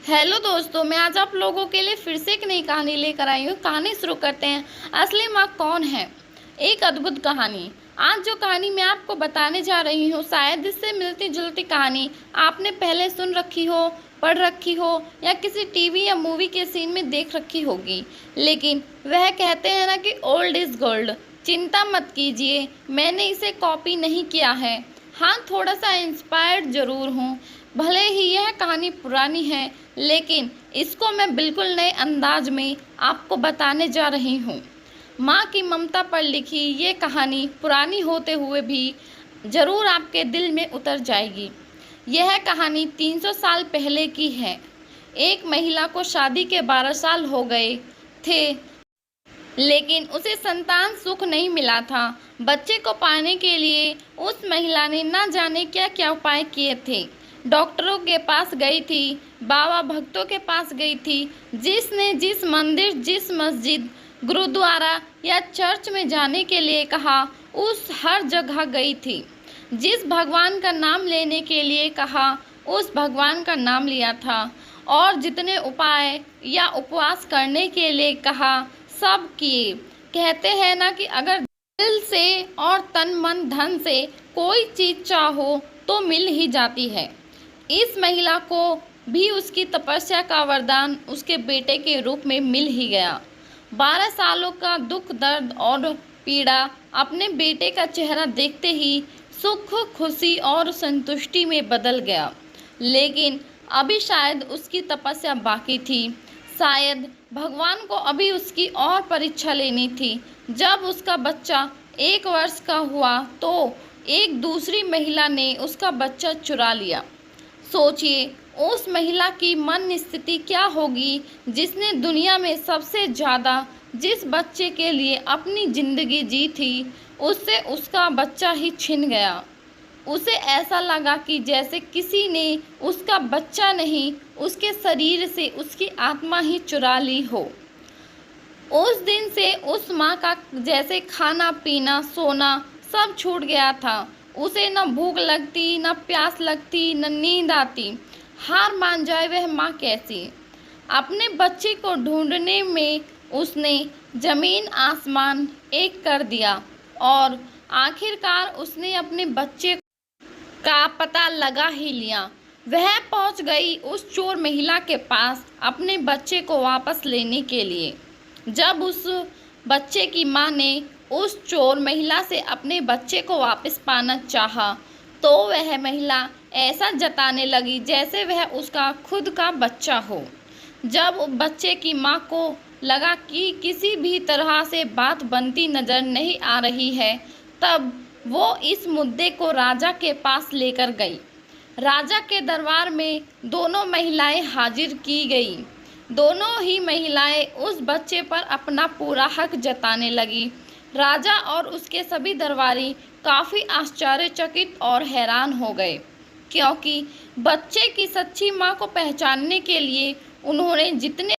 Hello दोस्तों, मैं आज आप लोगों के लिए फिर से एक नई कहानी लेकर आई हूँ। कहानी शुरू करते हैं। असली माँ कौन है, एक अद्भुत कहानी। आज जो कहानी मैं आपको बताने जा रही हूँ, शायद इससे मिलती जुलती कहानी आपने पहले सुन रखी हो, पढ़ रखी हो या किसी टीवी या मूवी के सीन में देख रखी होगी। लेकिन वह कहते हैं ना कि ओल्ड इज़ गोल्ड। चिंता मत कीजिए, मैंने इसे कॉपी नहीं किया है। हाँ, थोड़ा सा इंस्पायर्ड ज़रूर हूँ। भले ही यह कहानी पुरानी है, लेकिन इसको मैं बिल्कुल नए अंदाज में आपको बताने जा रही हूँ। माँ की ममता पर लिखी ये कहानी पुरानी होते हुए भी ज़रूर आपके दिल में उतर जाएगी। यह कहानी 300 साल पहले की है। एक महिला को शादी के 12 साल हो गए थे, लेकिन उसे संतान सुख नहीं मिला था। बच्चे को पाने के लिए उस महिला ने न जाने क्या क्या उपाय किए थे। डॉक्टरों के पास गई थी, बाबा भक्तों के पास गई थी, जिसने जिस मंदिर, जिस मस्जिद, गुरुद्वारा या चर्च में जाने के लिए कहा, उस हर जगह गई थी। जिस भगवान का नाम लेने के लिए कहा, उस भगवान का नाम लिया था। और जितने उपाय या उपवास करने के लिए कहा, सब किए। कहते हैं ना कि अगर दिल से और तन मन धन से कोई चीज़ चाहो तो मिल ही जाती है। इस महिला को भी उसकी तपस्या का वरदान उसके बेटे के रूप में मिल ही गया। 12 सालों का दुख, दर्द और पीड़ा अपने बेटे का चेहरा देखते ही सुख, खुशी और संतुष्टि में बदल गया। लेकिन अभी शायद उसकी तपस्या बाकी थी। शायद भगवान को अभी उसकी और परीक्षा लेनी थी। जब उसका बच्चा 1 वर्ष का हुआ तो एक दूसरी महिला ने उसका बच्चा चुरा लिया। सोचिए उस महिला की मन स्थिति क्या होगी, जिसने दुनिया में सबसे ज़्यादा जिस बच्चे के लिए अपनी ज़िंदगी जी थी, उससे उसका बच्चा ही छिन गया। उसे ऐसा लगा कि जैसे किसी ने उसका बच्चा नहीं, उसके शरीर से उसकी आत्मा ही चुरा ली हो। उस दिन से उस माँ का जैसे खाना पीना सोना सब छूट गया था। उसे न भूख लगती, न प्यास लगती, न नींद आती। हार मान जाए वह माँ कैसी। अपने बच्चे को ढूंढने में उसने ज़मीन आसमान एक कर दिया और आखिरकार उसने अपने बच्चे का पता लगा ही लिया। वह पहुंच गई उस चोर महिला के पास अपने बच्चे को वापस लेने के लिए। जब उस बच्चे की माँ ने उस चोर महिला से अपने बच्चे को वापस पाना चाहा, तो वह महिला ऐसा जताने लगी जैसे वह उसका खुद का बच्चा हो। जब बच्चे की माँ को लगा कि किसी भी तरह से बात बनती नज़र नहीं आ रही है, तब वो इस मुद्दे को राजा के पास लेकर गई। राजा के दरबार में दोनों महिलाएं हाजिर की गई। दोनों ही महिलाएं उस बच्चे पर अपना पूरा हक जताने लगी। राजा और उसके सभी दरबारी काफ़ी आश्चर्यचकित और हैरान हो गए, क्योंकि बच्चे की सच्ची माँ को पहचानने के लिए उन्होंने जितने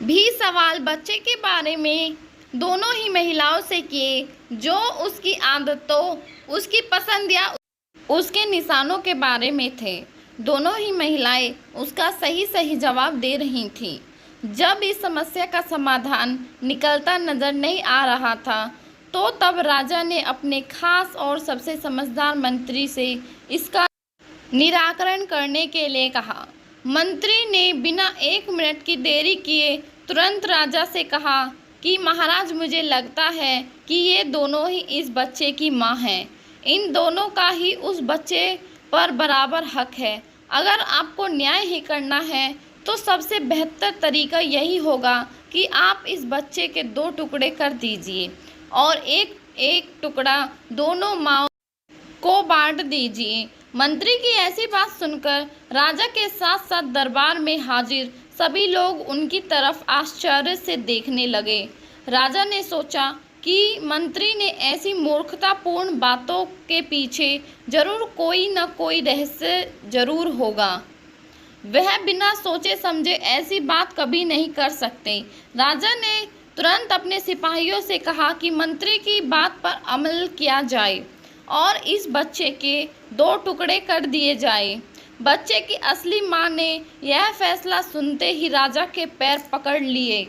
भी सवाल बच्चे के बारे में दोनों ही महिलाओं से किए, जो उसकी आदतों, उसकी पसंद या उसके निशानों के बारे में थे, दोनों ही महिलाएं उसका सही सही जवाब दे रही थीं। जब इस समस्या का समाधान निकलता नज़र नहीं आ रहा था, तो तब राजा ने अपने खास और सबसे समझदार मंत्री से इसका निराकरण करने के लिए कहा। मंत्री ने बिना 1 मिनट की देरी किए तुरंत राजा से कहा कि महाराज, मुझे लगता है कि ये दोनों ही इस बच्चे की माँ हैं। इन दोनों का ही उस बच्चे पर बराबर हक है। अगर आपको न्याय ही करना है तो सबसे बेहतर तरीका यही होगा कि आप इस बच्चे के 2 टुकड़े कर दीजिए और एक एक टुकड़ा दोनों माँओं को बांट दीजिए। मंत्री की ऐसी बात सुनकर राजा के साथ साथ दरबार में हाजिर सभी लोग उनकी तरफ आश्चर्य से देखने लगे। राजा ने सोचा कि मंत्री ने ऐसी मूर्खतापूर्ण बातों के पीछे जरूर कोई न कोई रहस्य जरूर होगा। वह बिना सोचे समझे ऐसी बात कभी नहीं कर सकते। राजा ने तुरंत अपने सिपाहियों से कहा कि मंत्री की बात पर अमल किया जाए और इस बच्चे के 2 टुकड़े कर दिए जाए। बच्चे की असली माँ ने यह फैसला सुनते ही राजा के पैर पकड़ लिए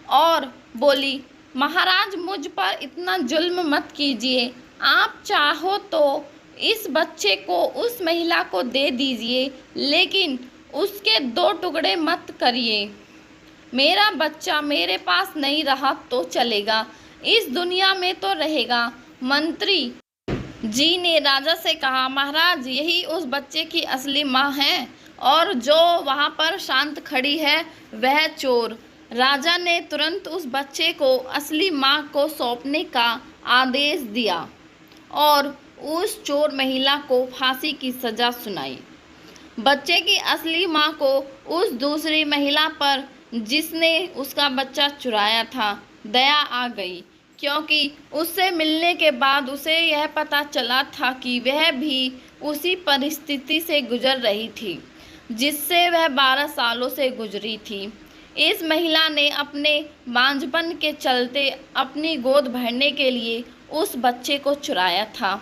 और बोली, महाराज मुझ पर इतना जुल्म मत कीजिए। आप चाहो तो इस बच्चे को उस महिला को दे दीजिए, लेकिन उसके 2 टुकड़े मत करिए। मेरा बच्चा मेरे पास नहीं रहा तो चलेगा, इस दुनिया में तो रहेगा। मंत्री जी ने राजा से कहा, महाराज यही उस बच्चे की असली माँ है और जो वहाँ पर शांत खड़ी है वह चोर। राजा ने तुरंत उस बच्चे को असली माँ को सौंपने का आदेश दिया और उस चोर महिला को फांसी की सज़ा सुनाई। बच्चे की असली माँ को उस दूसरी महिला पर जिसने उसका बच्चा चुराया था दया आ गई, क्योंकि उससे मिलने के बाद उसे यह पता चला था कि वह भी उसी परिस्थिति से गुजर रही थी जिससे वह 12 सालों से गुजरी थी। इस महिला ने अपने बांझपन के चलते अपनी गोद भरने के लिए उस बच्चे को चुराया था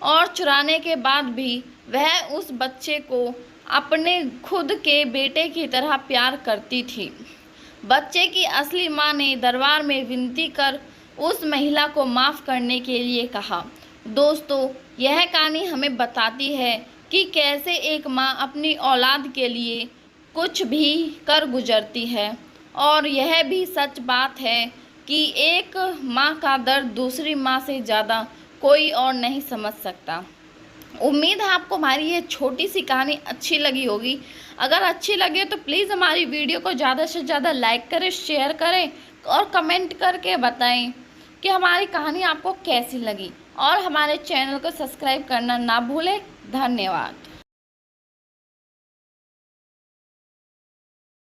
और चुराने के बाद भी वह उस बच्चे को अपने खुद के बेटे की तरह प्यार करती थी। बच्चे की असली माँ ने दरबार में विनती कर उस महिला को माफ़ करने के लिए कहा। दोस्तों, यह कहानी हमें बताती है कि कैसे एक माँ अपनी औलाद के लिए कुछ भी कर गुजरती है, और यह भी सच बात है कि एक माँ का दर्द दूसरी माँ से ज़्यादा कोई और नहीं समझ सकता। उम्मीद है आपको हमारी ये छोटी सी कहानी अच्छी लगी होगी। अगर अच्छी लगे तो प्लीज़ हमारी वीडियो को ज़्यादा से ज़्यादा लाइक करें, शेयर करें और कमेंट करके बताएं कि हमारी कहानी आपको कैसी लगी, और हमारे चैनल को सब्सक्राइब करना ना भूलें। धन्यवाद।